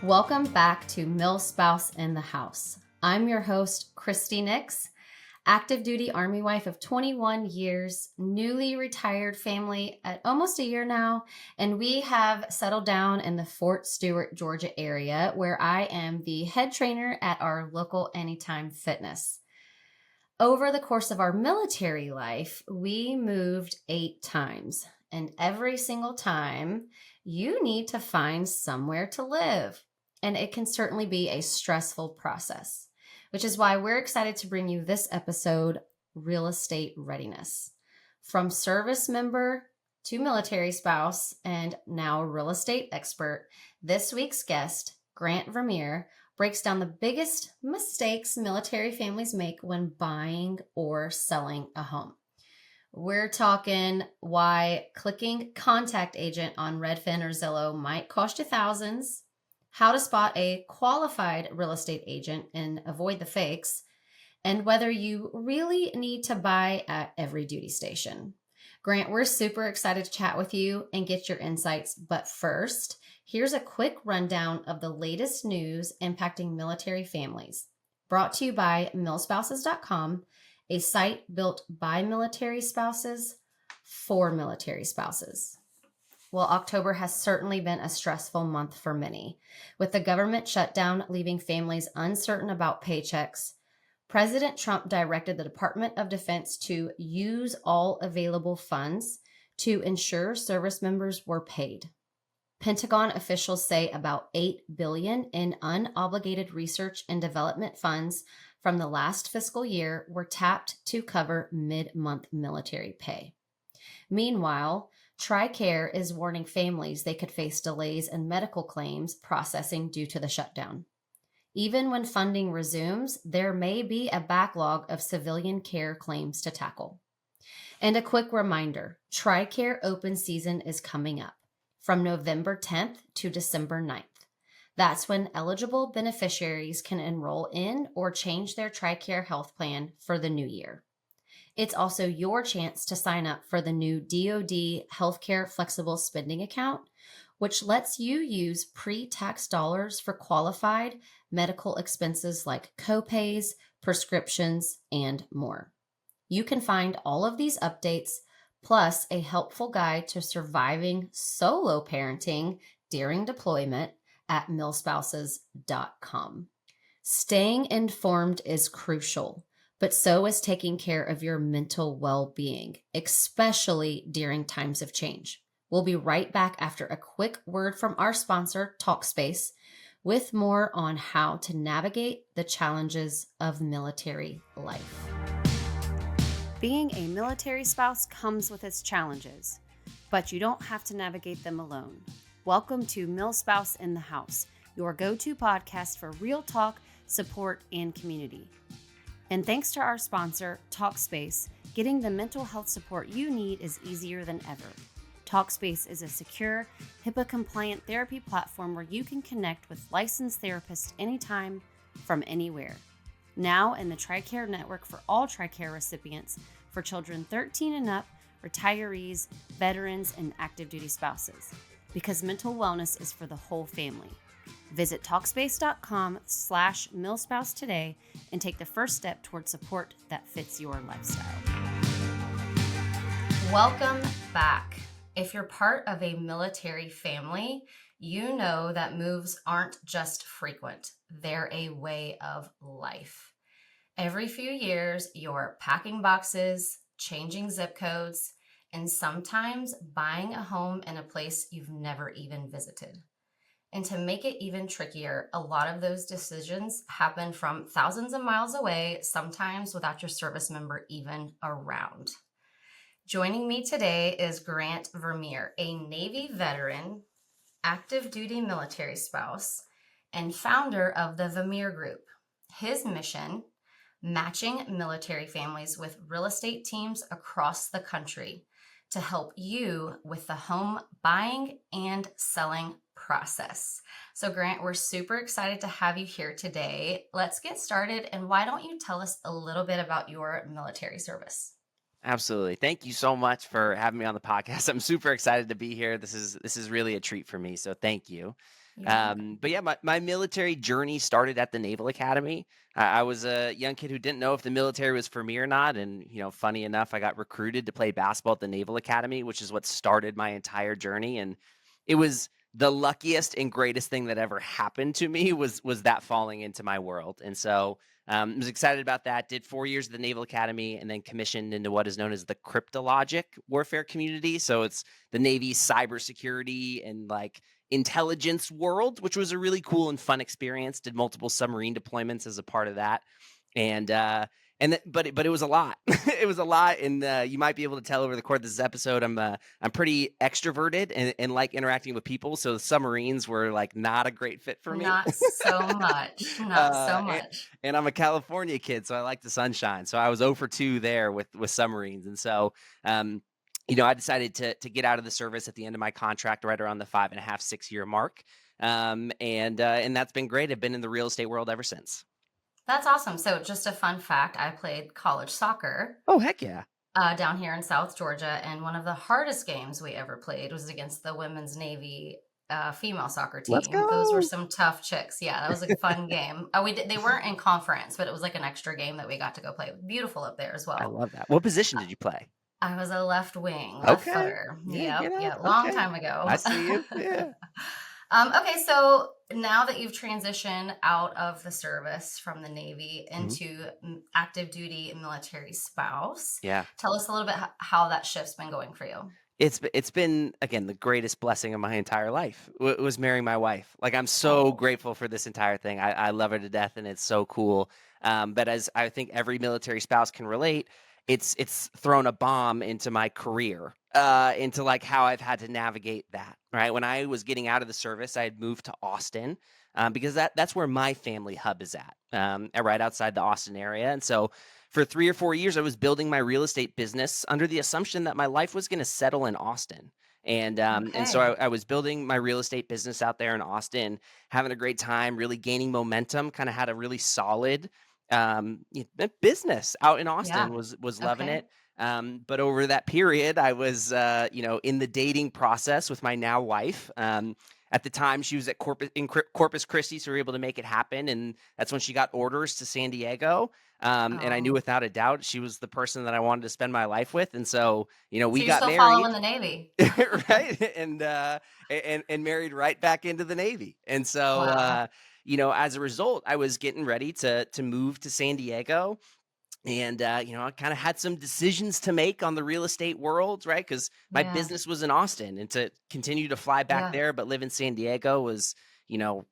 Welcome back to MilSpouse in the House. I'm your host, Christie Nix, active duty Army wife of 21 years, newly retired family at almost a year now, and we have settled down in the Fort Stewart, Georgia area where I am the head trainer at our local Anytime Fitness. Over the course of our military life, we moved 8 times, and every single time you need to find somewhere to live. And it can certainly be a stressful process, which is why we're excited to bring you this episode, Real Estate Readiness. From service member to military spouse and now real estate expert, this week's guest, Grant Vermeer, breaks down the biggest mistakes military families make when buying or selling a home. We're talking why clicking contact agent on Redfin or Zillow might cost you thousands, how to spot a qualified real estate agent and avoid the fakes, and whether you really need to buy at every duty station. Grant, we're super excited to chat with you and get your insights. But first, here's a quick rundown of the latest news impacting military families. Brought to you by MilSpouses.com, a site built by military spouses for military spouses. Well, October has certainly been a stressful month for many. With the government shutdown leaving families uncertain about paychecks, President Trump directed the Department of Defense to use all available funds to ensure service members were paid. Pentagon officials say about $8 billion in unobligated research and development funds from the last fiscal year were tapped to cover mid-month military pay. Meanwhile, TRICARE is warning families they could face delays in medical claims processing due to the shutdown. Even when funding resumes, there may be a backlog of civilian care claims to tackle. And a quick reminder, TRICARE open season is coming up from November 10th to December 9th. That's when eligible beneficiaries can enroll in or change their TRICARE health plan for the new year. It's also your chance to sign up for the new DoD Healthcare Flexible Spending Account, which lets you use pre-tax dollars for qualified medical expenses like copays, prescriptions, and more. You can find all of these updates, plus a helpful guide to surviving solo parenting during deployment at MilSpouses.com. Staying informed is crucial, but so is taking care of your mental well-being, especially during times of change. We'll be right back after a quick word from our sponsor, Talkspace, with more on how to navigate the challenges of military life. Being a military spouse comes with its challenges, but you don't have to navigate them alone. Welcome to MilSpouse in the House, your go-to podcast for real talk, support, and community. And thanks to our sponsor, Talkspace, getting the mental health support you need is easier than ever. Talkspace is a secure, HIPAA-compliant therapy platform where you can connect with licensed therapists anytime, from anywhere. Now in the TRICARE network for all TRICARE recipients, for children 13 and up, retirees, veterans, and active duty spouses. Because mental wellness is for the whole family. Visit Talkspace.com/MilSpouse today and take the first step towards support that fits your lifestyle. Welcome back. If you're part of a military family, you know that moves aren't just frequent. They're a way of life. Every few years, you're packing boxes, changing zip codes, and sometimes buying a home in a place you've never even visited. And to make it even trickier, a lot of those decisions happen from thousands of miles away, sometimes without your service member even around. Joining me today is Grant Vermeer, a Navy veteran, active duty military spouse, and founder of the Vermeer Group. His mission, matching military families with real estate teams across the country to help you with the home buying and selling process. So Grant, we're super excited to have you here today. Let's get started. And why don't you tell us a little bit about your military service? Absolutely. Thank you so much for having me on the podcast. I'm super excited to be here. This is really a treat for me. So thank you. You're welcome. But yeah, my military journey started at the Naval Academy. I was a young kid who didn't know if the military was for me or not. And, funny enough, I got recruited to play basketball at the Naval Academy, which is what started my entire journey. And it was the luckiest and greatest thing that ever happened to me was that falling into my world. And so I was excited about that. Did 4 years at the Naval Academy and then commissioned into what is known as the cryptologic warfare community. So it's the Navy's cybersecurity and like intelligence world, which was a really cool and fun experience. Did multiple submarine deployments as a part of that, and but it was a lot. It was a lot, and you might be able to tell over the course of this episode, I'm pretty extroverted and like interacting with people. So the submarines were like not a great fit for me. Not so much. Not so uh, and, much. and I'm a California kid, so I like the sunshine. So I was 0 for 2 there with submarines, and so I decided to get out of the service at the end of my contract, right around the 5.5, 6 year mark, and that's been great. I've been in the real estate world ever since. That's awesome. So, just a fun fact, I played college soccer Oh, heck yeah! down here in South Georgia, and one of the hardest games we ever played was against the women's Navy female soccer Let's team. Those were go. some tough chicks. Yeah, that was a fun game. They weren't in conference, but it was like an extra game that we got to go play. Beautiful up there as I well. love that. What position did you play? I was a left wing, left Okay. footer. Yeah, get Yep, out. yeah, long Okay. time ago. I see you. Yeah. Okay, so now that you've transitioned out of the service from the Navy Mhm. into active duty military spouse, Yeah. tell us a little bit how that shift's been going for you. It's been, again, the greatest blessing of my entire life was marrying my wife. Like, I'm so Oh, grateful for this entire thing. I love her to death, and it's so cool. But as I think every military spouse can relate, it's thrown a bomb into my career, into like how I've had to navigate that. Right when I was getting out of the service, I had moved to Austin, because that's where my family hub is at, right outside the Austin area, and so for 3 or 4 years, I was building my real estate business under the assumption that my life was going to settle in Austin. And so okay. I was building my real estate business out there in Austin, having a great time, really gaining momentum. Kind of had a really solid business out in Yeah. Austin. Was loving Okay. it. But over that period, I was in the dating process with my now wife. At the time, she was at Corpus Christi, so we were able to make it happen, and that's when she got orders to San Diego. And I knew Oh, without a doubt she was the person that I wanted to spend my life with. And so, so we you're got still married, following the Navy? right? And married right back into the Navy. And so, Wow. as a result, I was getting ready to move to San Diego, and I kind of had some decisions to make on the real estate world, right? Because my Yeah. business was in Austin, and to continue to fly back Yeah. there but live in San Diego was,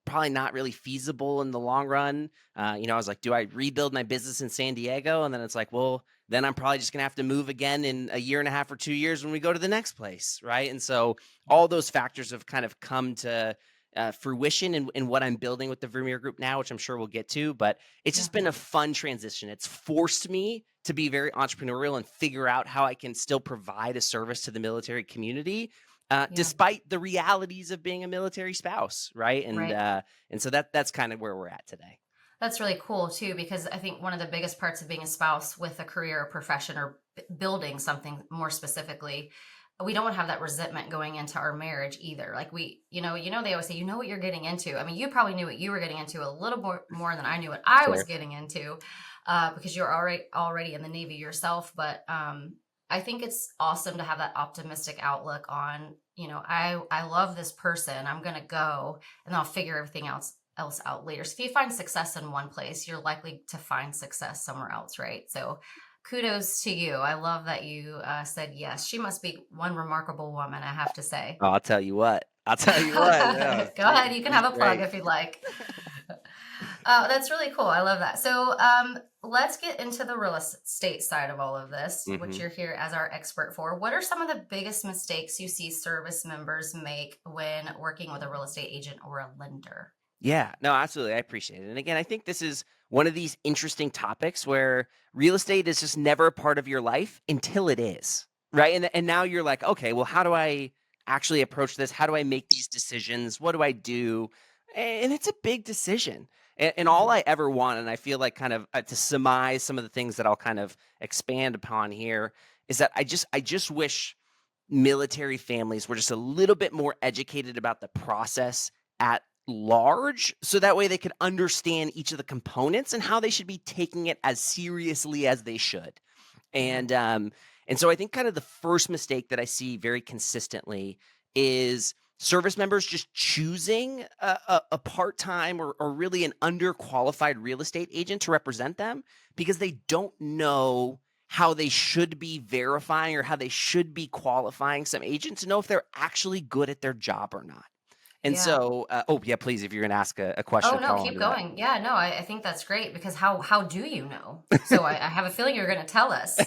probably not really feasible in the long run. I was like, do I rebuild my business in San Diego? And then it's like, well, then I'm probably just gonna have to move again in a year and a half or 2 years when we go to the next place, right? And so all those factors have kind of come to fruition in what I'm building with the Vermeer Group now, which I'm sure we'll get to. But it's Yeah. just been a fun transition. It's forced me to be very entrepreneurial and figure out how I can still provide a service to the military community, Yeah. despite the realities of being a military spouse, right? And Right. and so that's kind of where we're at today. That's really cool too, because I think one of the biggest parts of being a spouse with a career or profession or building something more specifically, we don't want to have that resentment going into our marriage either. Like they always say, you know what you're getting into. I mean, you probably knew what you were getting into a little more than I knew what I was Sure. getting into, because you're already in the Navy yourself. But I think it's awesome to have that optimistic outlook on, I love this person. I'm gonna go and I'll figure everything else out later. So if you find success in one place, you're likely to find success somewhere else, right? So kudos to you. I love that you said yes. She must be one remarkable woman, I have to say. Oh, I'll tell you what. I'll tell you what. No, Go ahead, you can she's have a plug great. if you'd like. That's really cool. I love that. So let's get into the real estate side of all of this, which Hmm. you're here as our expert for. What are some of the biggest mistakes you see service members make when working with a real estate agent or a lender? Yeah, no, absolutely. I appreciate it. And again, I think this is one of these interesting topics where real estate is just never a part of your life until it is, right? And now you're like, okay, well, how do I actually approach this? How do I make these decisions? What do I do? And it's a big decision. And all Mhm. I ever want, and I feel like kind of to surmise some of the things that I'll kind of expand upon here, is that I just wish military families were just a little bit more educated about the process at large, so that way they could understand each of the components and how they should be taking it as seriously as they should. And so I think kind of the first mistake that I see very consistently is service members just choosing a part-time or really an underqualified real estate agent to represent them because they don't know how they should be verifying or how they should be qualifying some agents to know if they're actually good at their job or not. And Yeah. so, oh yeah, please, if you're going to ask a Oh question, no, follow on keep to that. going. Yeah, no, I think that's great because how do you know? So I have a feeling you're going to tell us.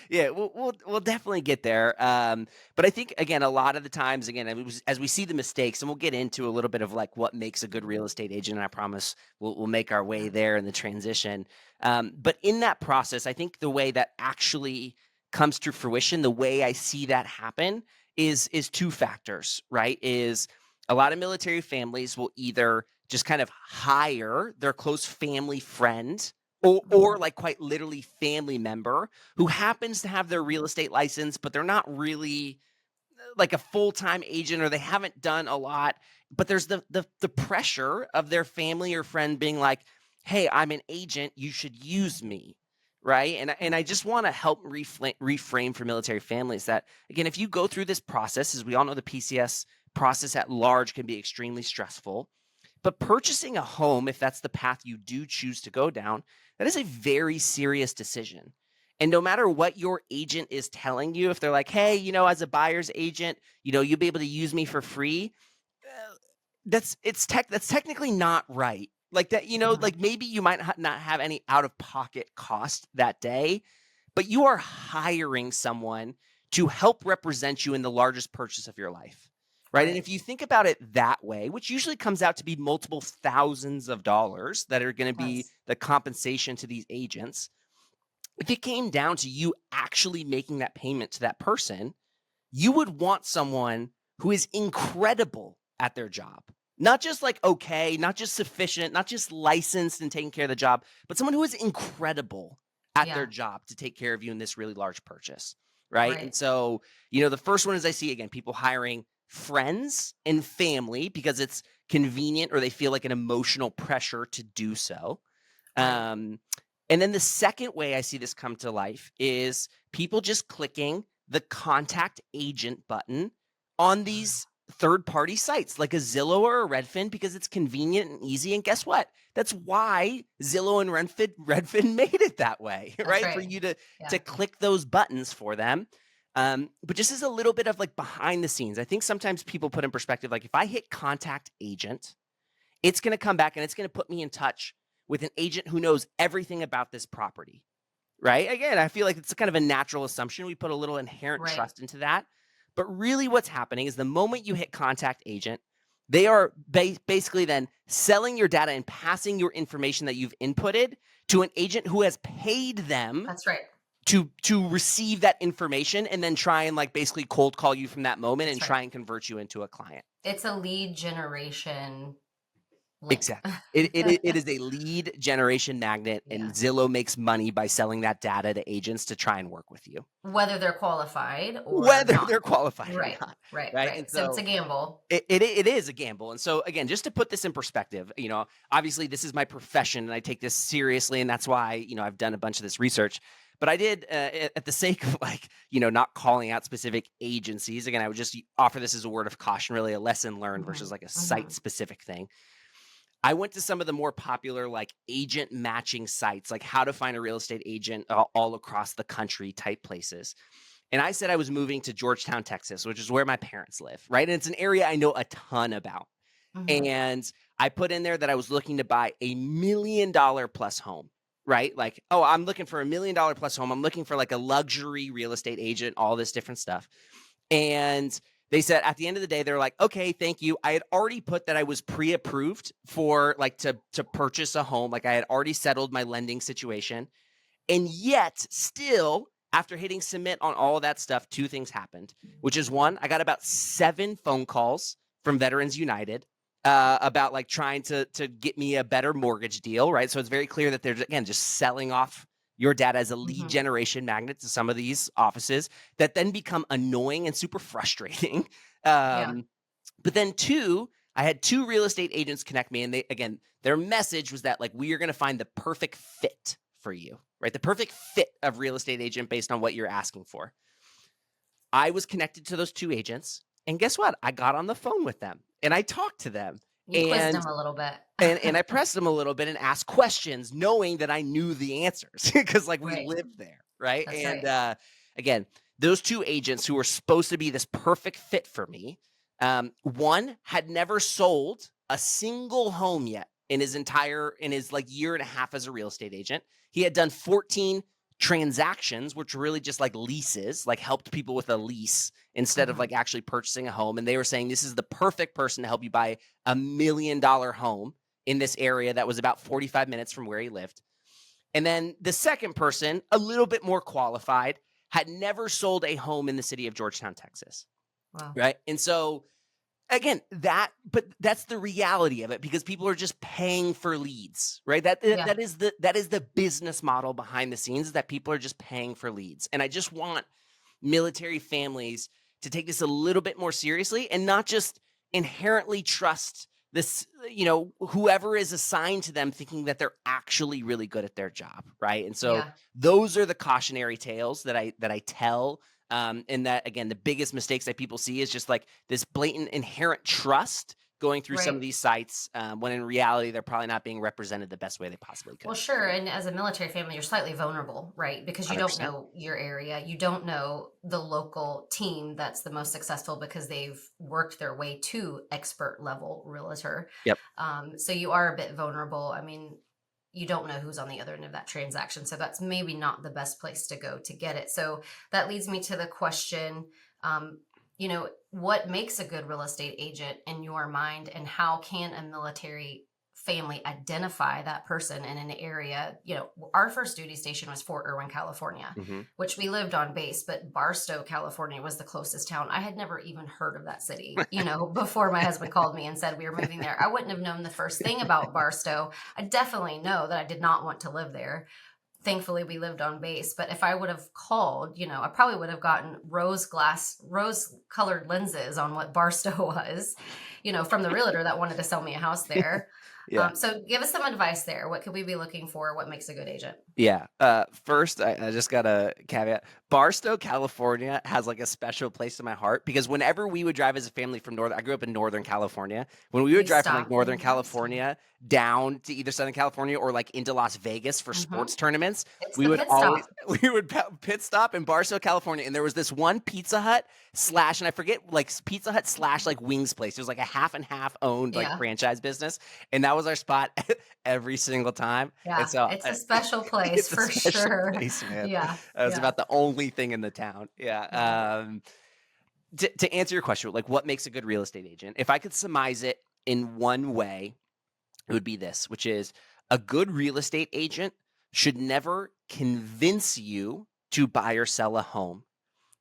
Yeah, we'll definitely get there. But I think again, a lot of the times, again, as we see the mistakes, and we'll get into a little bit of like what makes a good real estate agent. And I promise we'll make our way Yeah. there in the transition. But in that process, I think the way that actually comes to fruition, the way I see that happen is two factors, right? Is a lot of military families will either just kind of hire their close family friend or Mhm. like quite literally family member who happens to have their real estate license, but they're not really like a full-time agent or they haven't done a lot. But there's the pressure of their family or friend being like, hey, I'm an agent, you should use me. Right. And I just want to help reframe for military families that again, if you go through this process, as we all know, the PCS process at large can be extremely stressful. But purchasing a home, if that's the path you do choose to go down, that is a very serious decision. And no matter what your agent is telling you, if they're like, hey, as a buyer's agent, you'll be able to use me for free. uh, that's technically not right. Like that, Mhm. like maybe you might not have any out of pocket cost that day, but you are hiring someone to help represent you in the largest purchase of your life. Right. And Right. if you think about it that way, which usually comes out to be multiple thousands of dollars that are going to be Yes. the compensation to these agents, if it came down to you actually making that payment to that person, you would want someone who is incredible at their job. Not just like okay, not just sufficient, not just licensed and taking care of the job, but someone who is incredible at their Yeah. job to take care of you in this really large purchase. Right. And Right. so, the first one is I see again people hiring friends and family because it's convenient or they feel like an emotional pressure to do so. Right. Um, and then the second way I see this come to life is people just clicking the contact agent button on these third party sites like a Zillow or a Redfin because it's convenient and easy. And guess what? That's why Zillow and Redfin made it that way, That's right? For right. you to Yeah. click those buttons for them. But just as a little bit of like behind the scenes, I think sometimes people put in perspective, like if I hit contact agent, it's going to come back and it's going to put me in touch with an agent who knows everything about this property, right? Again, I feel like it's kind of a natural assumption. We put a little inherent Right. trust into that. But really, what's happening is the moment you hit contact agent, they are basically then selling your data and passing your information that you've inputted to an agent who has paid them That's right. to receive that information and then try and like basically cold call you from that moment and That's right. try and convert you into a client. It's a lead generation link. Exactly. It is a lead generation magnet, and Yeah. Zillow makes money by selling that data to agents to try and work with you, Whether they're qualified or whether not. they're qualified or Right. not, Right. right? And Right. So it's a so gamble. it is a gamble. And so again, just to put this in perspective, obviously this is my profession and I take this seriously, and that's why I've done a bunch of this research. But I did, at the sake of like not calling out specific agencies. Again, I would just offer this as a word of caution, really a lesson learned Hmm. versus like a site Hmm. specific thing. I went to some of the more popular like agent matching sites, like how to find a real estate agent all across the country type places. And I said I was moving to Georgetown, Texas, which is where my parents live, right? And it's an area I know a ton about. Hmm. And I put in there that I was looking to buy $1 million plus home, right? Like, oh, I'm looking for $1 million plus home. I'm looking for like a luxury real estate agent, all this different stuff. And they said at the end of the day, they're like, okay, thank you. I had already put that I was pre-approved for like to purchase a home. Like I had already settled my lending situation. And yet still, after hitting submit on all of that stuff, two things happened, which is one, I got about 7 phone calls from Veterans United about like trying to get me a better mortgage deal, right? So it's very clear that they're, again, just selling off your data as a lead Hmm. generation magnet to some of these offices that then become annoying and super frustrating. Yeah. Um, but then two, I had 2 real estate agents connect me, and their message was that like, we are going to find the perfect fit for you, right? The perfect fit of real estate agent based on what you're asking for. I was connected to those 2 agents, and guess what? I got on the phone with them and I talked to them, You quizzed and them a little bit. I pressed them a little bit and asked questions, knowing that I knew the answers because like we Right. lived there, right? That's And right. again, those 2 agents who were supposed to be this perfect fit for me, one had never sold a single home yet in his like year and a half as a real estate agent. He had done 14 transactions, which were really just like leases, like helped people with a lease instead of like actually purchasing a home. And they were saying, this is the perfect person to help you buy $1 million home in this area that was about 45 minutes from where he lived. And then the second person, a little bit more qualified, had never sold a home in the city of Georgetown, Texas. Wow. Right. And so again, but that's the reality of it, because people are just paying for leads, right? That is the business model behind the scenes, is that people are just paying for leads. And I just want military families to take this a little bit more seriously and not just inherently trust this, whoever is assigned to them, thinking that they're actually really good at their job, right? And so those are the cautionary tales that I tell. And that, again, the biggest mistakes that people see is just like this blatant inherent trust going through some of these sites, when in reality, they're probably not being represented the best way they possibly could. Well, sure. And as a military family, you're slightly vulnerable, right? Because you don't 100%. know your area. You don't know the local team that's the most successful because they've worked their way to expert level realtor. Yep. So you are a bit vulnerable. I mean, you don't know who's on the other end of that transaction. So that's maybe not the best place to go to get it. So that leads me to the question, what makes a good real estate agent in your mind, and how can a military family identify that person in an area? Our first duty station was Fort Irwin, California, which we lived on base, but Barstow, California was the closest town. I had never even heard of that city, before my husband called me and said we were moving there. I wouldn't have known the first thing about Barstow. I definitely know that I did not want to live there. Thankfully, we lived on base, but if I would have called, I probably would have gotten rose-colored lenses on what Barstow was, from the realtor that wanted to sell me a house there. Yeah. So give us some advice there. What could we be looking for? What makes a good agent? Yeah. First, I just got a caveat. Barstow, California has like a special place in my heart, because whenever we would drive as a family from I grew up in Northern California. When we would drive from like Northern California down to either Southern California or like into Las Vegas for sports tournaments, It's we the would pit always stop. we would pit stop in Barstow, California, and there was this one Pizza Hut slash, and I forget, like Pizza Hut slash like wings place. It was like a half and half owned like franchise business, and that was our spot every single time. Yeah, And so it's a special place it's a for special sure. place, man. Yeah, It was yeah. about the only thing in the town. Yeah. To answer your question, like what makes a good real estate agent? If I could surmise it in one way, it would be this, which is a good real estate agent should never convince you to buy or sell a home.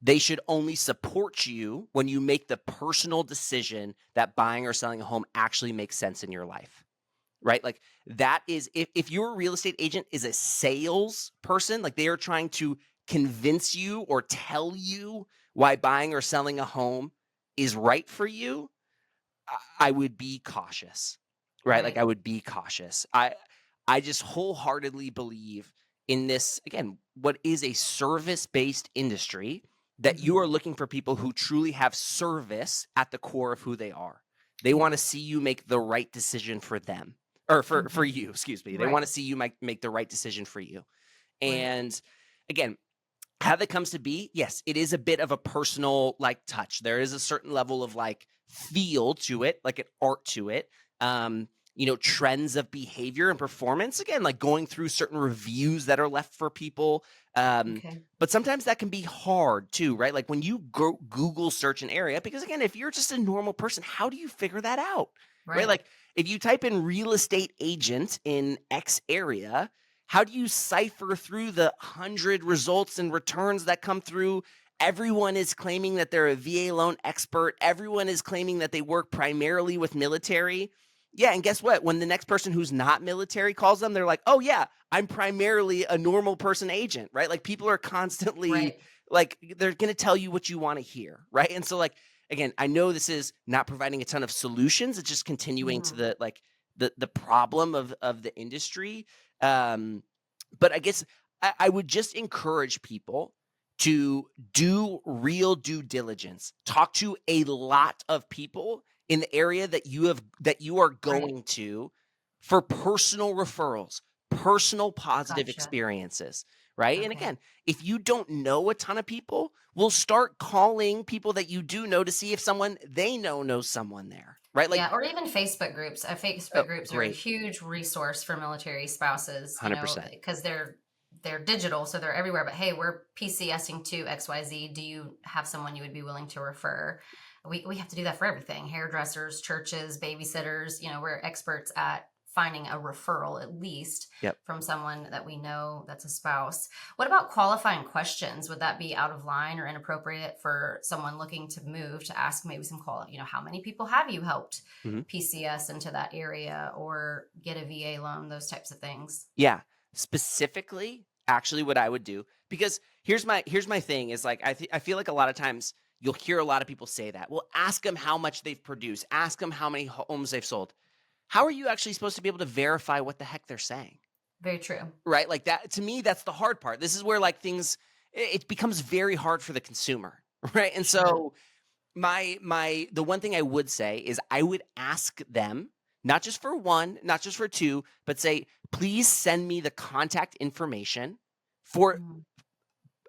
They should only support you when you make the personal decision that buying or selling a home actually makes sense in your life. Right? Like that is, if your real estate agent is a sales person, like they are trying to convince you or tell you why buying or selling a home is right for you, I would be cautious, right? Like I would be cautious. I just wholeheartedly believe in this, again, what is a service-based industry, that you are looking for people who truly have service at the core of who they are. They want to see you make the right decision for them, or for you, excuse me. They want to see you make the right decision for you. And again, how that comes to be, yes, it is a bit of a personal like touch. There is a certain level of like feel to it, like an art to it. Trends of behavior and performance, again, like going through certain reviews that are left for people. But sometimes that can be hard too, right? Like when you Google search an area, because again, if you're just a normal person, how do you figure that out? Right? Like if you type in real estate agent in X area, how do you cipher through the 100 results and returns that come through? Everyone is claiming that they're a VA loan expert. Everyone is claiming that they work primarily with military. Yeah, and guess what? When the next person who's not military calls them, they're like, oh yeah, I'm primarily a normal person agent, right? Like people are constantly like, they're going to tell you what you want to hear, right? And so like, again, I know this is not providing a ton of solutions. It's just continuing to Mhm. the problem of the industry. Um, but I guess I would just encourage people to do real due diligence. Talk to a lot of people in the area that you are Right. going to for personal referrals, personal positive Gotcha. experiences, right? And Okay. again, if you don't know a ton of people, we'll start calling people that you do know to see if someone they know knows someone there, right? Like, Yeah, or even Facebook groups. oh, Facebook groups are a great, huge resource for military spouses, 100%. because they're digital, so they're everywhere. But hey, we're PCSing to XYZ. Do you have someone you would be willing to refer? We have to do that for everything: hairdressers, churches, babysitters. We're experts at finding a referral at least Yep. from someone that we know that's a spouse. What about qualifying questions? Would that be out of line or inappropriate for someone looking to move to ask maybe some how many people have you helped Mhm. PCS into that area or get a VA loan, those types of things? Yeah. Specifically, actually what I would do, because here's my thing is like I feel like a lot of times you'll hear a lot of people say that. Well, ask them how much they've produced. Ask them how many homes they've sold. How are you actually supposed to be able to verify what the heck they're saying? Very true. Right? Like that to me that's the hard part. This is where like things it becomes very hard for the consumer, right? And Sure. so the one thing I would say is I would ask them, not just for one, not just for two, but say, please send me the contact information for, Mm.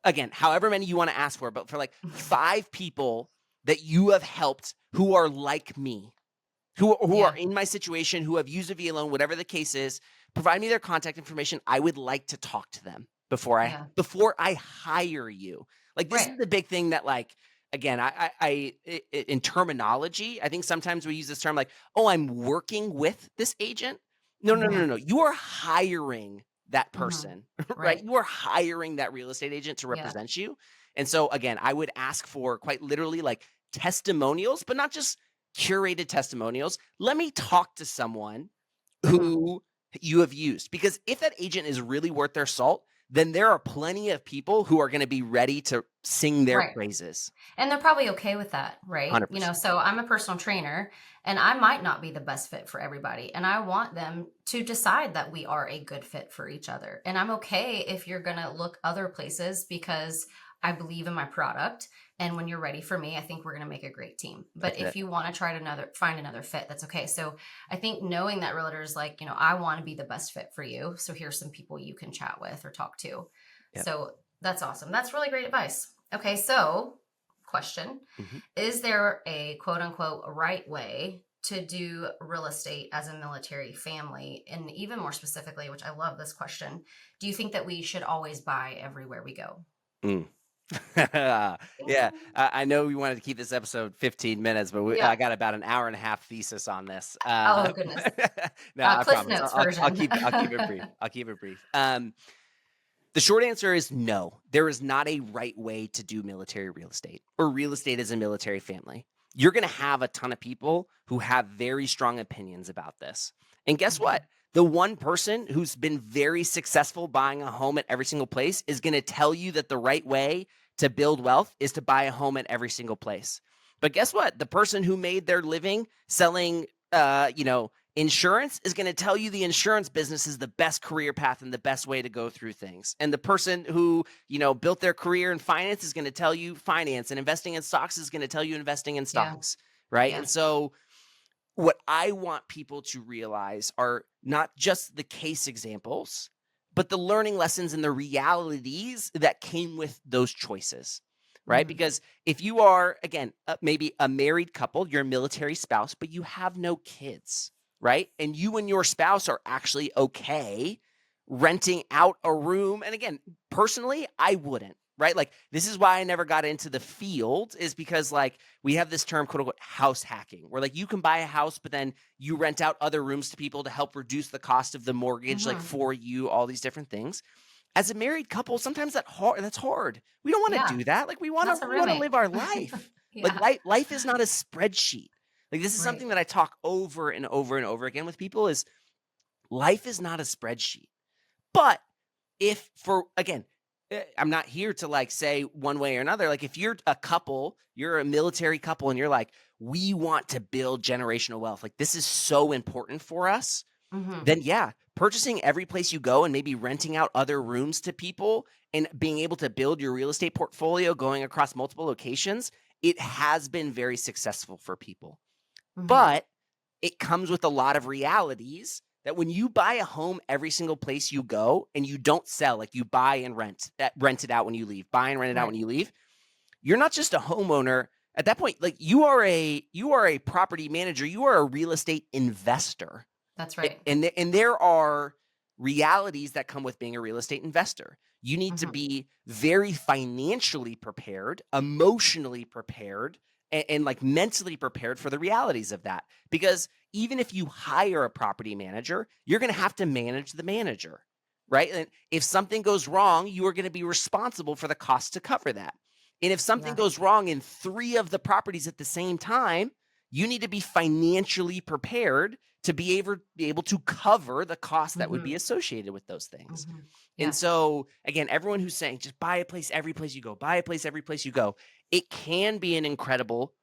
again, however many you want to ask for, but for like 5 people that you have helped who are like me, who are Yeah. in my situation, who have used a VA loan, whatever the case is. Provide me their contact information. I would like to talk to them Yeah. before I hire you. Like this Right. is the big thing that like again, in terminology, I think sometimes we use this term like, "Oh, I'm working with this agent." No, no, no, no, Mhm. no. You are hiring that Mhm. person, right? Right. You are hiring that real estate agent to Yeah. represent you. And so again, I would ask for quite literally like testimonials, but not just curated testimonials. Let me talk to someone Mhm. who you have used, because if that agent is really worth their salt, then there are plenty of people who are going to be ready to sing their Right. praises. And they're probably okay with that, right? 100%. So I'm a personal trainer and I might not be the best fit for everybody. And I want them to decide that we are a good fit for each other. And I'm okay if you're going to look other places because I believe in my product. And when you're ready for me, I think we're going to make a great team. But That's it. if you want to find another fit, that's okay. So I think knowing that realtors like, I want to be the best fit for you. So here's some people you can chat with or talk to. Yep. So that's awesome. That's really great advice. Okay, so question: Mhm. is there a quote unquote right way to do real estate as a military family? And even more specifically, which I love this question, do you think that we should always buy everywhere we go? Mm. Ding, Yeah, ding. I know we wanted to keep this episode 15 minutes, but Yeah. I got about an hour and a half thesis on this. Oh, goodness. No, I Cliff promise. Notes I'll version. keep it brief. I'll keep it brief. The short answer is no. There is not a right way to do military real estate or real estate as a military family. You're going to have a ton of people who have very strong opinions about this. And guess Mhm. what? The one person who's been very successful buying a home at every single place is going to tell you that the right way to build wealth is to buy a home at every single place. But guess what? The person who made their living selling, insurance is going to tell you the insurance business is the best career path and the best way to go through things. And the person who, built their career in finance is going to tell you finance, and investing in stocks is going to tell you investing in Yeah. stocks, right? Yeah. And so what I want people to realize are not just the case examples, but the learning lessons and the realities that came with those choices, right? Mhm. Because if you are, again, maybe a married couple, you're a military spouse, but you have no kids, right? And you and your spouse are actually okay renting out a room. And again, personally, I wouldn't, right? Like, this is why I never got into the field, is because like we have this term, quote unquote, house hacking, where like you can buy a house, but then you rent out other rooms to people to help reduce the cost of the mortgage, like Mhm. for you, all these different things. As a married couple, sometimes that's hard. We don't want to Yeah. do that. Like That's a we want to roommate. live our life. Like Yeah. life is not a spreadsheet. Like this is Right. something that I talk over and over and over again with people is life is not a spreadsheet. But if for again, I'm not here to like say one way or another. Like if you're a couple, you're a military couple and you're like, we want to build generational wealth. Like this is so important for us. Hmm. Then yeah, purchasing every place you go and maybe renting out other rooms to people and being able to build your real estate portfolio going across multiple locations, it has been very successful for people. Hmm. But it comes with a lot of realities that when you buy a home every single place you go and you don't sell, like you buy and rent it out when you leave, buy and rent it out Right. when you leave, you're not just a homeowner. At that point, like you are a property manager, you are a real estate investor. That's right. And there are realities that come with being a real estate investor. You need to Hmm. be very financially prepared, emotionally prepared, and like mentally prepared for the realities of that. Because even if you hire a property manager, you're going to have to manage the manager, right? And if something goes wrong, you are going to be responsible for the cost to cover that. And if something Yeah. goes wrong in 3 of the properties at the same time, you need to be financially prepared to be able to cover the cost that would be Hmm. associated with those things. Hmm. And Yes. so again, everyone who's saying just buy a place every place you go, buy a place every place you go, it can be an incredible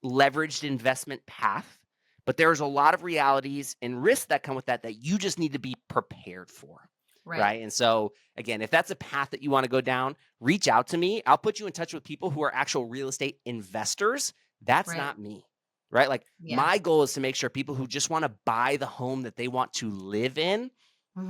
leveraged investment path, but there's a lot of realities and risks that come with that you just need to be prepared for. Right. Right. And so again, if that's a path that you want to go down, reach out to me. I'll put you in touch with people who are actual real estate investors. That's Right. not me. Right. Like Yeah. my goal is to make sure people who just want to buy the home that they want to live in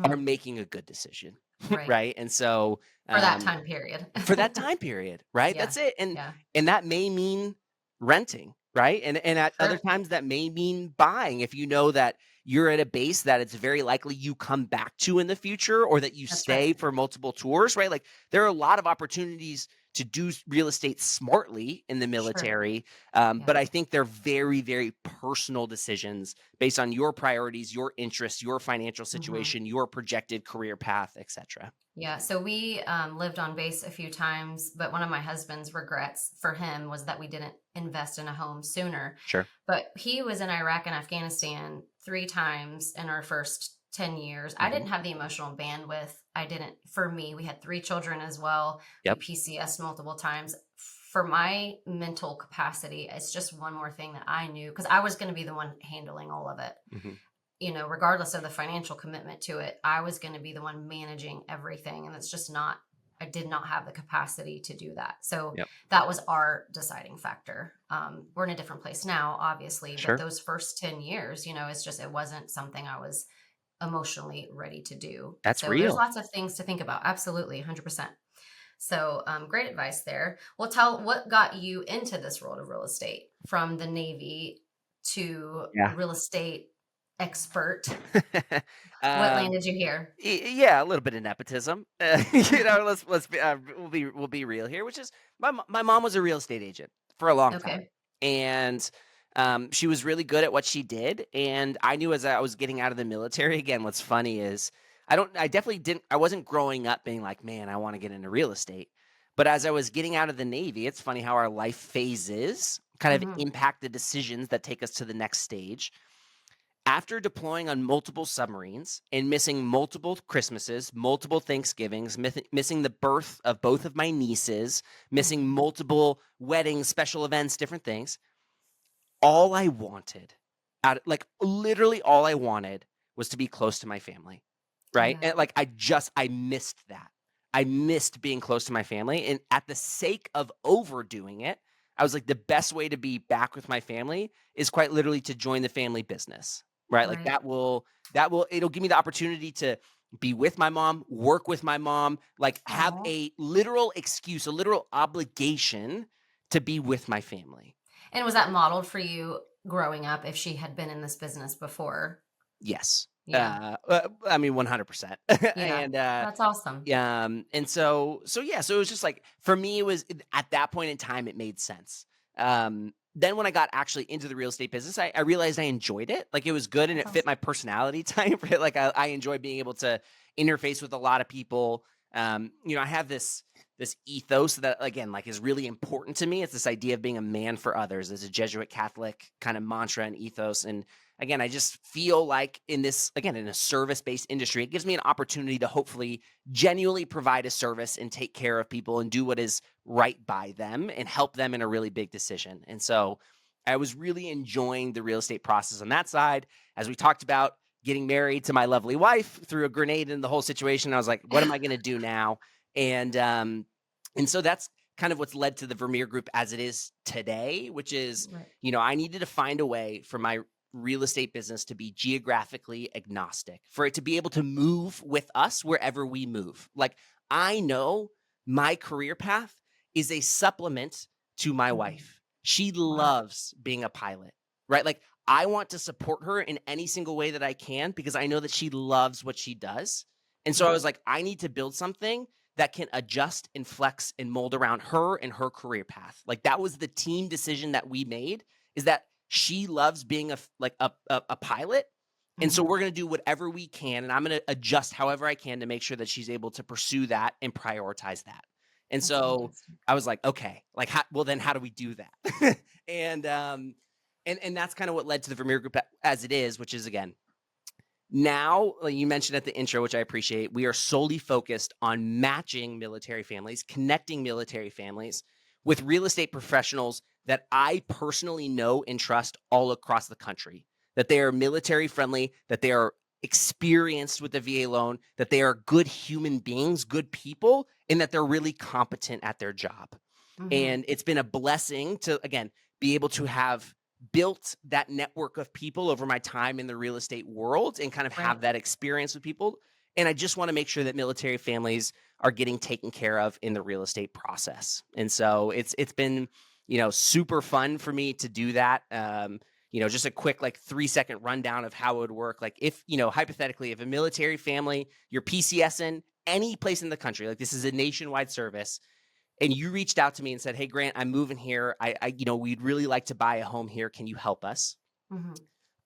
are Hmm. making a good decision. Right. Right. And so For that um, time period. for that time period, right? Yeah. That's it. And Yeah. and that may mean renting, right? And at other Sure. times that may mean buying if you know that you're at a base that it's very likely you come back to in the future or that you That's right. stay for multiple tours, right? Like there are a lot of opportunities to do real estate smartly in the Sure. military. Yeah. But I think they're very, very personal decisions based on your priorities, your interests, your financial Hmm. situation, your projected career path, etc. Yeah, so we lived on base a few times, but one of my husband's regrets for him was that we didn't invest in a home sooner. Sure. But he was in Iraq and Afghanistan 3 times in our first 10 years. I Hmm. didn't have the emotional bandwidth. I didn't, for me, we had 3 children as well. We Yep. PCS multiple times. For my mental capacity, it's just one more thing that I knew because I was going to be the one handling all of it, Hmm. regardless of the financial commitment to it, I was going to be the one managing everything. And it's just not, I did not have the capacity to do that. So Yep. that was our deciding factor. We're in a different place now, obviously, but Sure. those first 10 years, it's just, it wasn't something I was emotionally ready to do. That's So there's real. lots of things to think about. Absolutely. 100%. So great advice there. Well, tell what got you into this world of real estate from the Navy to Yeah. real estate expert. What um, landed you here? yeah, a little bit of nepotism. Let's be, we'll be real here, which is my mom was a real estate agent for a long time, Okay. and she was really good at what she did. And I knew as I was getting out of the military, again, what's funny is I definitely didn't, I wasn't growing up being like, man, I want to get into real estate. But as I was getting out of the Navy, it's funny how our life phases kind of Mhm. impact the decisions that take us to the next stage. After deploying on multiple submarines and missing multiple Christmases, multiple Thanksgivings, missing the birth of both of my nieces, missing Mhm. multiple weddings, special events, different things, all I wanted, like literally all I wanted was to be close to my family, right? Yeah. And like I missed that. I missed being close to my family. And at the sake of overdoing it, I was like, the best way to be back with my family is quite literally to join the family business, right? Like Right. it'll give me the opportunity to be with my mom, work with my mom, like have Aw. a literal excuse, a literal obligation to be with my family. And was that modeled for you growing up if she had been in this business before? Yes. Yeah. I mean, 100%. Yeah. And, That's awesome. and so yeah, so it was just like, for me, at that point in time, it made sense. Then when I got actually into the real estate business, I realized I enjoyed it. Like it was good and That's it fit awesome. my personality type. Right? Like I enjoy being able to interface with a lot of people. I have this ethos that again, like is really important to me. It's this idea of being a man for others. It's a Jesuit Catholic kind of mantra and ethos. And again, I just feel like in this, again, in a service-based industry, it gives me an opportunity to hopefully genuinely provide a service and take care of people and do what is right by them and help them in a really big decision. And so I was really enjoying the real estate process on that side. As we talked about, getting married to my lovely wife, threw a grenade in the whole situation. I was like, what am I going to do now? And so that's kind of what's led to the Vermeer Group as it is today, which is, Right. I needed to find a way for my real estate business to be geographically agnostic, for it to be able to move with us wherever we move. Like, I know my career path is a supplement to my Mhm. wife. She Wow. loves being a pilot, right? Like, I want to support her in any single way that I can because I know that she loves what she does. And so I was Mhm. like, I need to build something that can adjust and flex and mold around her and her career path. Like, that was the team decision that we made, is that she loves being a pilot. And so Mhm. we're going to do whatever we can, and I'm going to adjust however I can to make sure that she's able to pursue that and prioritize that. And That's so fantastic. I was like, okay, like, well, then how do we do that? and that's kind of what led to the Vermeer Group as it is, which is, again, now, like you mentioned at the intro, which I appreciate, we are solely focused on matching military families, connecting military families with real estate professionals that I personally know and trust all across the country, that they are military friendly, that they are experienced with the VA loan, that they are good human beings, good people, and that they're really competent at their job. Mhm. And it's been a blessing to, again, be able to have built that network of people over my time in the real estate world and kind of Right. have that experience with people. And I just want to make sure that military families are getting taken care of in the real estate process. And so it's been, super fun for me to do that. Just a quick, like, 3-second rundown of how it would work. Like, if, hypothetically, if a military family, you're PCS in any place in the country, like, this is a nationwide service, and you reached out to me and said, "Hey, Grant, I'm moving here. We'd really like to buy a home here. Can you help us?" Mhm.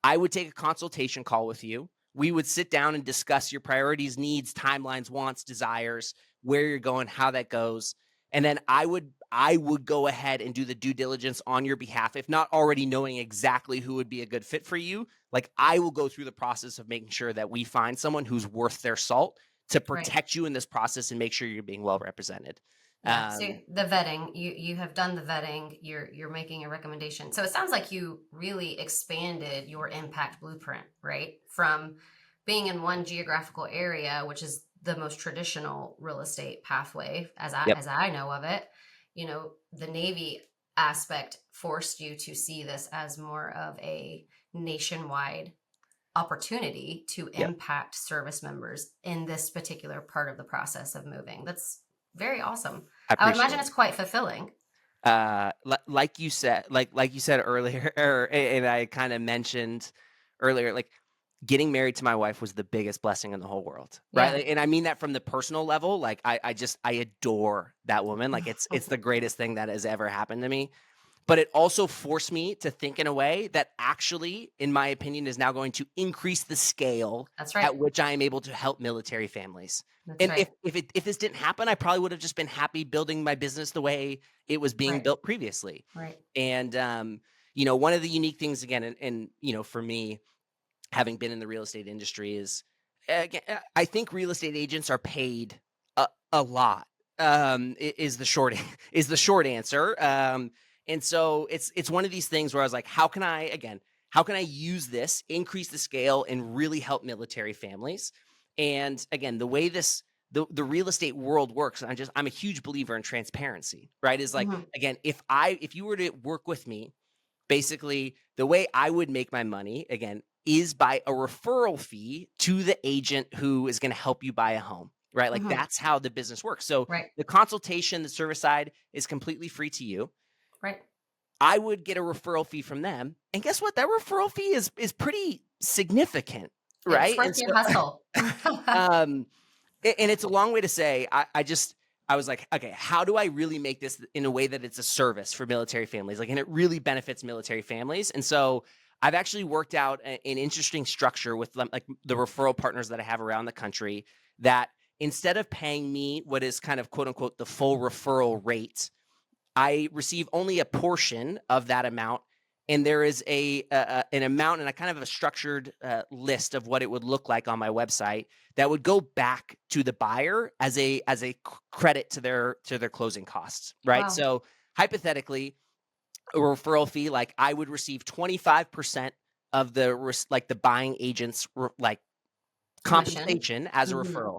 I would take a consultation call with you. We would sit down and discuss your priorities, needs, timelines, wants, desires, where you're going, how that goes. And then I would go ahead and do the due diligence on your behalf. If not already knowing exactly who would be a good fit for you, like, I will go through the process of making sure that we find someone who's worth their salt to Right. protect you in this process and make sure you're being well represented. Yeah. Um, See, the vetting, you have done the vetting, you're making a recommendation. So it sounds like you really expanded your impact blueprint, right? From being in one geographical area, which is the most traditional real estate pathway yep, as I know of it, the Navy aspect forced you to see this as more of a nationwide opportunity to yep. impact service members in this particular part of the process of moving. That's very awesome. I I would imagine appreciate it. it's quite fulfilling. Like you said, like you said earlier, and I kind of mentioned earlier, like, getting married to my wife was the biggest blessing in the whole world, right? Yeah. And I mean that from the personal level. Like, I adore that woman. Like, it's the greatest thing that has ever happened to me. But it also forced me to think in a way that actually, in my opinion, is now going to increase the scale That's right. at which I am able to help military families. That's And right. if this didn't happen, I probably would have just been happy building my business the way it was being Right. built previously. Right. And one of the unique things, again, and for me, having been in the real estate industry, is, again, I think real estate agents are paid a lot. Is the short is the short answer. And so it's one of these things where I was like, how can I use this, increase the scale, and really help military families? And again, the way the real estate world works, I'm a huge believer in transparency, right? Is like, Mhm. again, if you were to work with me, basically, the way I would make my money, again, is by a referral fee to the agent who is going to help you buy a home, right? Like, Mhm. that's how the business works. So Right. the consultation, the service side, is completely free to you. Right. I would get a referral fee from them. And guess what? That referral fee is pretty significant, It's right? worth And your so hustle. um and it's a long way to say, I was like, okay, how do I really make this in a way that it's a service for military families? Like, and it really benefits military families. And so I've actually worked out an interesting structure with them, like, the referral partners that I have around the country, that instead of paying me what is kind of, quote unquote, the full referral rate, I receive only a portion of that amount, and there is an amount and a kind of a structured list of what it would look like on my website that would go back to the buyer as a credit to their closing costs, right? Wow. So hypothetically, a referral fee, like I would receive 25% of the buying agent's Commission. compensation as a Hmm. referral.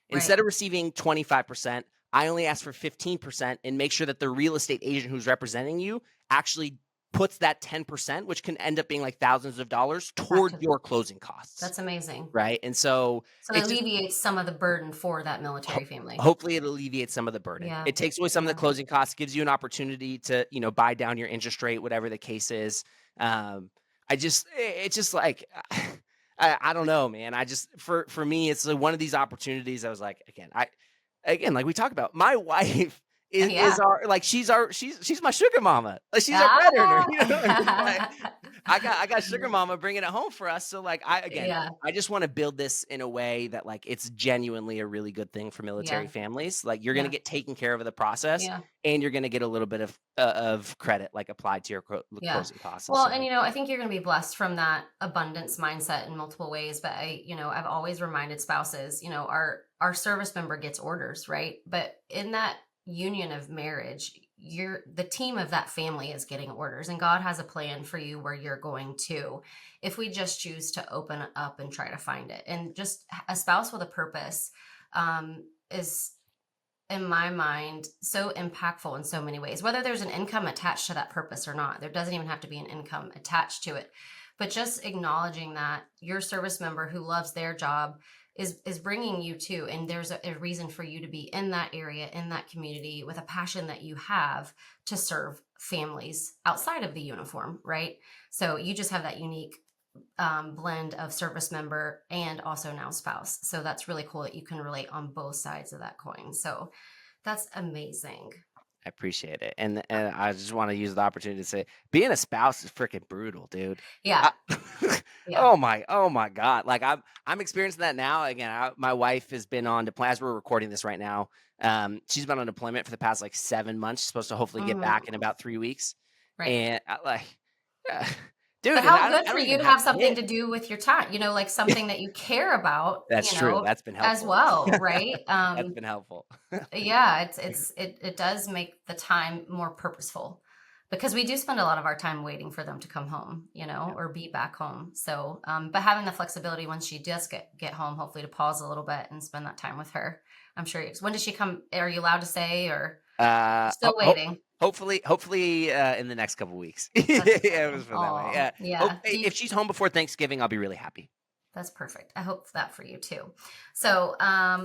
Right. Instead of receiving 25%, I only ask for 15% and make sure that the real estate agent who's representing you actually puts that 10%, which can end up being like thousands of dollars, Back toward to your closing costs. That's amazing. Right. And so So it it just alleviates some of the burden for that ho- military family. hopefully it alleviates some of the burden. Yeah. It takes away some of the Yeah. closing costs, gives you an opportunity to, buy down your interest rate, whatever the case is. It's just like, I don't know, man. For me, it's like one of these opportunities. I was like, again, like we talked about, my wife is Yeah. she's my sugar mama. Like she's our bread earner. Ah. Like, I got sugar mama bringing it home for us. So like Yeah. I just want to build this in a way that like it's genuinely a really good thing for military Yeah. families. Like you're gonna Yeah. get taken care of the process, Yeah. and you're gonna get a little bit of credit like applied to your Yeah. closing costs. And Well, so and I think you're going to be blessed from that abundance mindset in multiple ways. But I've always reminded spouses, our service member gets orders, right? But in that union of marriage, the team of that family is getting orders, and God has a plan for you where you're going to, if we just choose to open up and try to find it. And just a spouse with a purpose is, in my mind, so impactful in so many ways, whether there's an income attached to that purpose or not. There doesn't even have to be an income attached to it, but just acknowledging that your service member who loves their job is bringing you to, and there's a reason for you to be in that area, in that community, with a passion that you have to serve families outside of the uniform, right? So you just have that unique blend of service member and also now spouse. So that's really cool that you can relate on both sides of that coin. So that's amazing. I appreciate it. And I just want to use the opportunity to say being a spouse is freaking brutal, dude. Yeah. I, Yeah. oh my God. Like I'm experiencing that now. Again, my wife has been on deployment as we're recording this right now. She's been on deployment for the past like 7 months. She's supposed to hopefully get back in Mhm. about 3 weeks. Right. And uh, But dude, and how good I for don't you even to have have something kids. to do with your time, like something that you care about, That's true. That's been as helpful. well, right? That's been helpful. Yeah, it does make the time more purposeful, because we do spend a lot of our time waiting for them to come home, Yeah. or be back home. So, but having the flexibility when she does get home, hopefully to pause a little bit and spend that time with her. I'm sure. When does she come? Are you allowed to say, or Uh, ho- still ho- waiting? hopefully, in the next couple weeks. That's Yeah, it was exciting. for that way. Oh, Yeah. yeah. If she's home before Thanksgiving, I'll be really happy. That's perfect. I hope that for you too. So,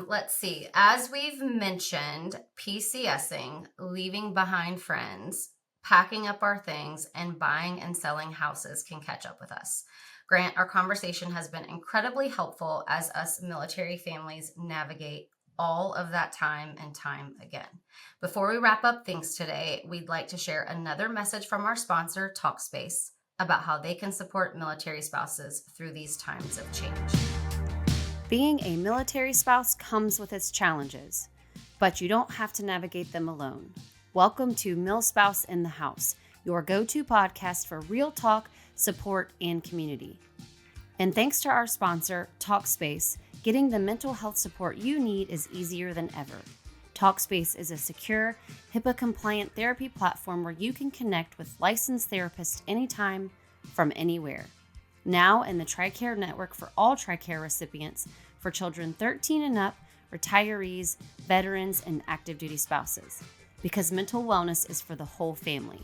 let's see. As we've mentioned, PCSing, leaving behind friends, packing up our things, and buying and selling houses can catch up with us. Grant, our conversation has been incredibly helpful as us military families navigate all of that time and time again. Before we wrap up things today, we'd like to share another message from our sponsor, Talkspace, about how they can support military spouses through these times of change. Being a military spouse comes with its challenges, but you don't have to navigate them alone. Welcome to MilSpouse in the House, your go-to podcast for real talk, support, and community. And thanks to our sponsor, Talkspace, getting the mental health support you need is easier than ever. Talkspace is a secure, HIPAA-compliant therapy platform where you can connect with licensed therapists anytime, from anywhere. Now in the TRICARE network for all TRICARE recipients, for children 13 and up, retirees, veterans, and active duty spouses. Because mental wellness is for the whole family.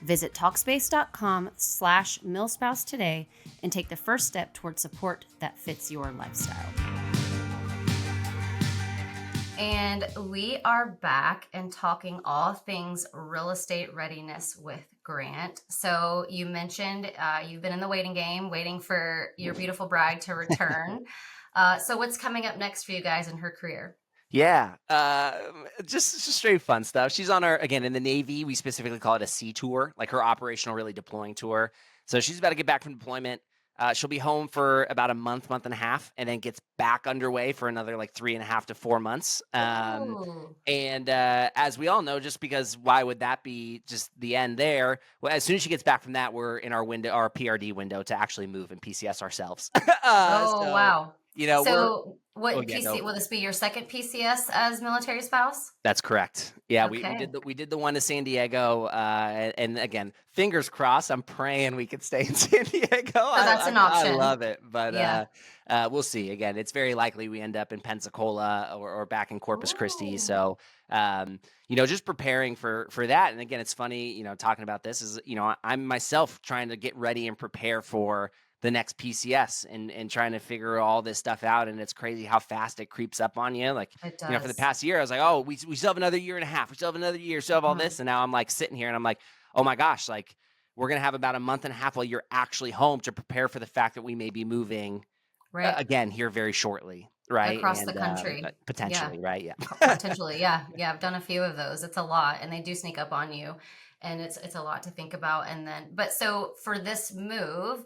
Visit Talkspace.com/milspouse today and take the first step toward support that fits your lifestyle. And we are back and talking all things real estate readiness with Grant. So you mentioned you've been in the waiting game, waiting for your beautiful bride to return. So what's coming up next for you guys in her career? Yeah, just straight fun stuff. She's on our, again, in the Navy, we specifically call it a sea tour, like her operational really deploying tour. So she's about to get back from deployment. She'll be home for about a month and a half, and then gets back underway for another like 3.5 to 4 months. Ooh. And as we all know, just because why would that be just the end there? Well, as soon as she gets back from that, we're in our PRD window to actually move and PCS ourselves. Oh, So, wow. we're So oh what yeah, go. PC will this be your second PCS as military spouse? That's correct. Yeah, we Okay. did the one to San Diego, and again, fingers crossed. I'm praying we could stay in San Diego. So that's an I option. love it, but Yeah. we'll see. Again, it's very likely we end up in Pensacola or back in Corpus Christi. Ooh. So, just preparing for that. And again, it's funny, talking about this is, I'm myself trying to get ready and prepare for the next PCS and trying to figure all this stuff out. And it's crazy how fast it creeps up on you. Like, It for the does. past year, I was like, oh, we still have another year and a half. We still have another year. Still have all Mhm. this. And now I'm like sitting here and I'm like, oh my gosh, like we're going to have about a month and a half while you're actually home to prepare for the fact that we may be moving Right. again here very shortly. Right. Across the And country. Yeah. potentially. Right. Yeah. Potentially, yeah. Yeah, I've done a few of those. It's a lot and they do sneak up on you and it's a lot to think about and then but so for this move,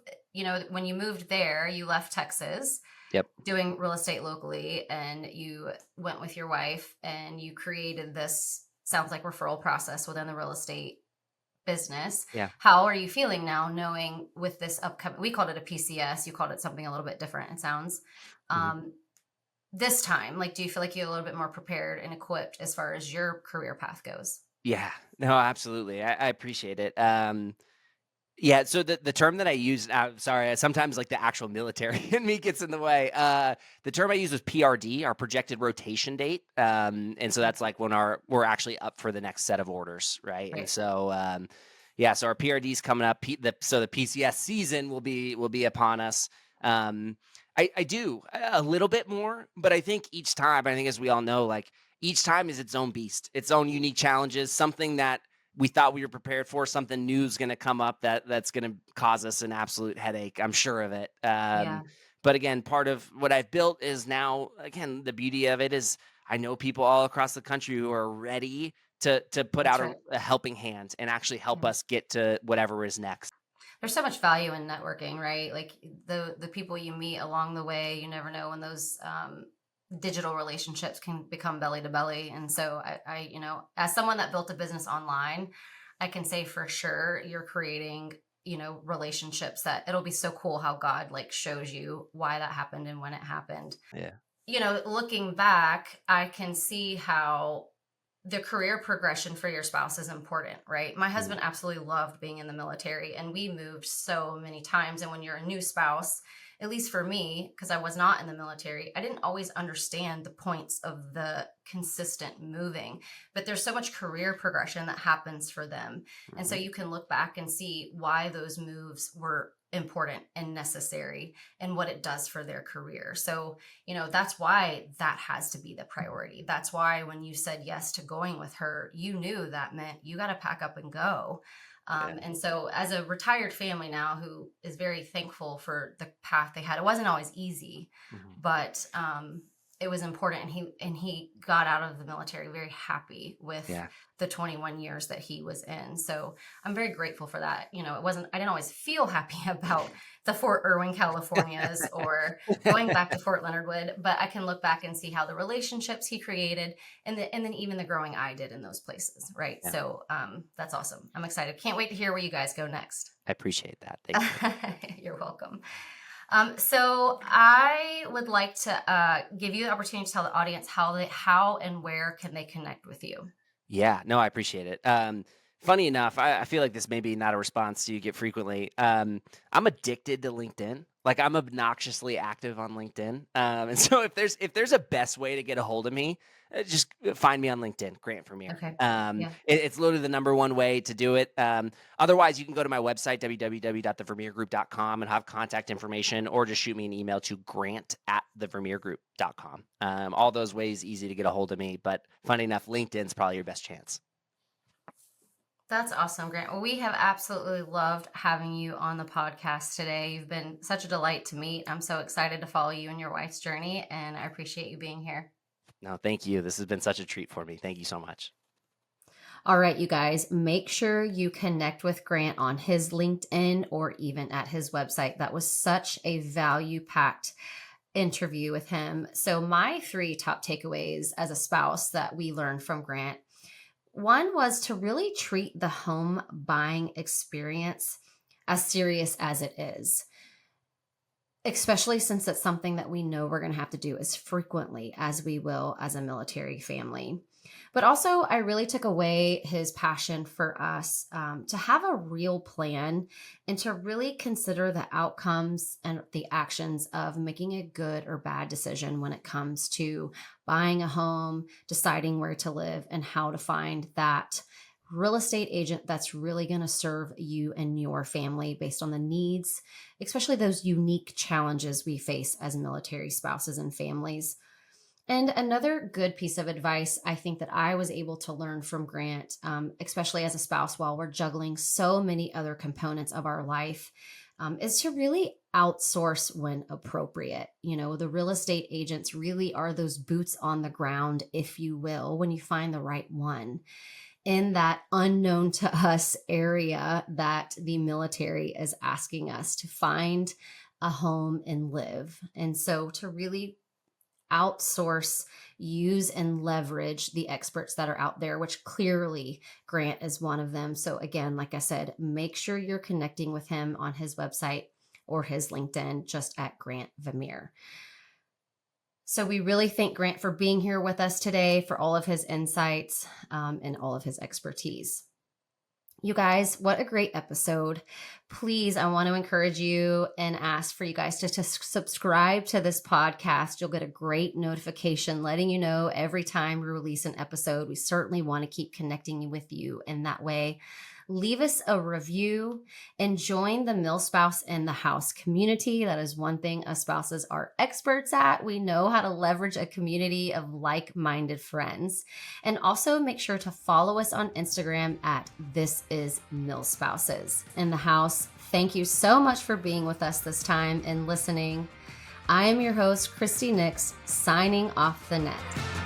when you moved there, you left Texas Yep. doing real estate locally and you went with your wife and you created this sounds like referral process within the real estate business. Yeah. How are you feeling now knowing with this upcoming we called it a PCS, you called it something a little bit different it sounds. Mhm. Um this time, like, do you feel like you're a little bit more prepared and equipped as far as your career path goes? Yeah. No, absolutely. I appreciate it. Yeah, so the term that I use, sorry, sometimes like the actual military in me gets in the way. The term I use was PRD, our projected rotation date, and so Okay, that's like when we're actually up for the next set of orders, right? And great. so, yeah, so our PRD is coming up. So the PCS season will be upon us. Um, I do a little bit more, but I think each time, I think as we all know, like each time is its own beast, its own unique challenges, something that we thought we were prepared for. Something new is going to come up that's going to cause us an absolute headache. I'm sure of it. Yeah, But again, part of what I've built is now, again, the beauty of it is I know people all across the country who are ready to put that's out right. a helping hand and actually help Yeah. us get to whatever is next. There's so much value in networking, right? Like the people you meet along the way, you never know when those digital relationships can become belly to belly. And so as someone that built a business online, I can say for sure you're creating, relationships that it'll be so cool how God like shows you why that happened and when it happened. Yeah. Looking back, I can see how the career progression for your spouse is important, right? My Mhm. husband absolutely loved being in the military and we moved so many times. And when you're a new spouse, at least for me, because I was not in the military, I didn't always understand the points of the consistent moving. But there's so much career progression that happens for them. And so Mhm. you can look back and see why those moves were important and necessary and what it does for their career. So that's why that has to be the priority. That's why when you said yes to going with her, you knew that meant you got to pack up and go. Yeah. And so, as a retired family now who is very thankful for the path they had, it wasn't always easy, Mhm. but it was important. And he got out of the military very happy with Yeah. the 21 years that he was in. So I'm very grateful for that. I didn't always feel happy about the Fort Irwin, Californias, or going back to Fort Leonard Wood, but I can look back and see how the relationships he created and then even the growing I did in those places. Right. Yeah. So that's awesome. I'm excited. Can't wait to hear where you guys go next. I appreciate that. Thank you. You're welcome. So I would like to give you the opportunity to tell the audience how and where can they connect with you. Yeah, no, I appreciate it. Funny enough, I feel like this may be not a response you get frequently. I'm addicted to LinkedIn. Like I'm obnoxiously active on LinkedIn. And so if there's a best way to get a hold of me, just find me on LinkedIn, Grant Vermeer. Okay. Yeah. It's literally the number one way to do it. Otherwise, you can go to my website, www.thevermeergroup.com, and have contact information, or just shoot me an email to grant@thevermeergroup.com. All those ways easy to get a hold of me. But funny enough, LinkedIn's probably your best chance. That's awesome, Grant. Well, we have absolutely loved having you on the podcast today. You've been such a delight to meet. I'm so excited to follow you and your wife's journey, and I appreciate you being here. No, thank you. This has been such a treat for me. Thank you so much. All right, you guys, make sure you connect with Grant on his LinkedIn or even at his website. That was such a value-packed interview with him. So my 3 top takeaways as a spouse that we learned from Grant, one was to really treat the home buying experience as serious as it is, especially since it's something that we know we're going to have to do as frequently as we will as a military family. But also, I really took away his passion for us to have a real plan and to really consider the outcomes and the actions of making a good or bad decision when it comes to buying a home, deciding where to live, and how to find that real estate agent that's really going to serve you and your family based on the needs, especially those unique challenges we face as military spouses and families. And another good piece of advice I think that I was able to learn from Grant, especially as a spouse while we're juggling so many other components of our life, is to really outsource when appropriate. The real estate agents really are those boots on the ground, if you will, when you find the right one in that unknown to us area that the military is asking us to find a home and live. And so to really outsource, use, and leverage the experts that are out there, which clearly Grant is one of them. So again, like I said, make sure you're connecting with him on his website or his LinkedIn, just at Grant Vermeer. So we really thank Grant for being here with us today, for all of his insights and all of his expertise. You guys, what a great episode. Please, I want to encourage you and ask for you guys to subscribe to this podcast. You'll get a great notification letting you know every time we release an episode. We certainly want to keep connecting with you in that way. Leave us a review and join the MilSpouse in the House community. That is one thing us spouses are experts at. We know how to leverage a community of like-minded friends. And also make sure to follow us on Instagram at This Is MilSpouses in the House. Thank you so much for being with us this time and listening. I am your host, Christie Nix, signing off the net.